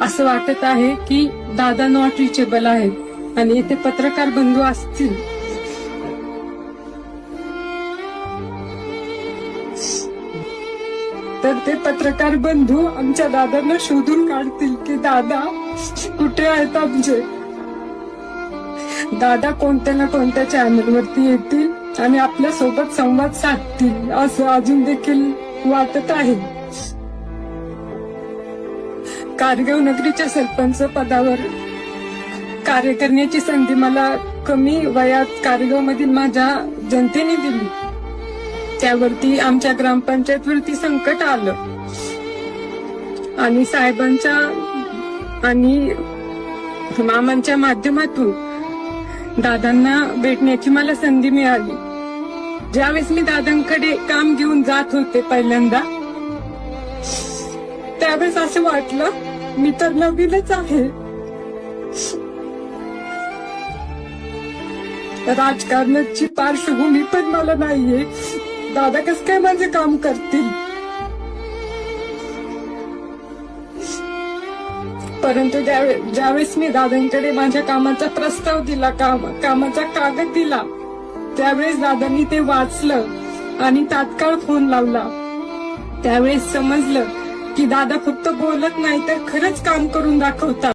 असं वाटत आहे की दादा नॉट रिचेबल आहेत आणि इथे पत्रकार बंधू असतील तर ते पत्रकार बंधू आमच्या दादांना शोधून काढतील की दादा कुठे आहेत आमचे. दादा कोणत्या ना कोणत्या चॅनलवरती येतील आणि आपल्या सोबत संवाद साधतील असं अजून देखील वाटत आहे. कारगाव नगरीच्या सरपंच पदावर कार्य करण्याची संधी मला कमी वयात कारगाव मधील माझ्या जनतेने दिली. त्यावरती आमच्या ग्रामपंचायत वरती संकट आलं आणि साहेबांच्या आणि मामांच्या माध्यमातून दादांना भेटण्याची मला संधी मिळाली. ज्यावेळेस मी दादांकडे काम घेऊन जात होते पहिल्यांदा, त्यावेळेस असं वाटलं मी तर नवीनच आहे. राजकारणाची पार्श्वभूमी पण मला नाहीये. दादा कसं काय माझे काम करतील. परंतु ज्यावेळेस मी दादांकडे माझ्या कामाचा प्रस्ताव दिला, कामाचा कागद दिला, त्यावेळेस दादांनी ते वाचलं आणि तात्काळ फोन लावला. त्यावेळेस समजलं की दादा फक्त बोलत नाही तर खरंच काम करून दाखवतात.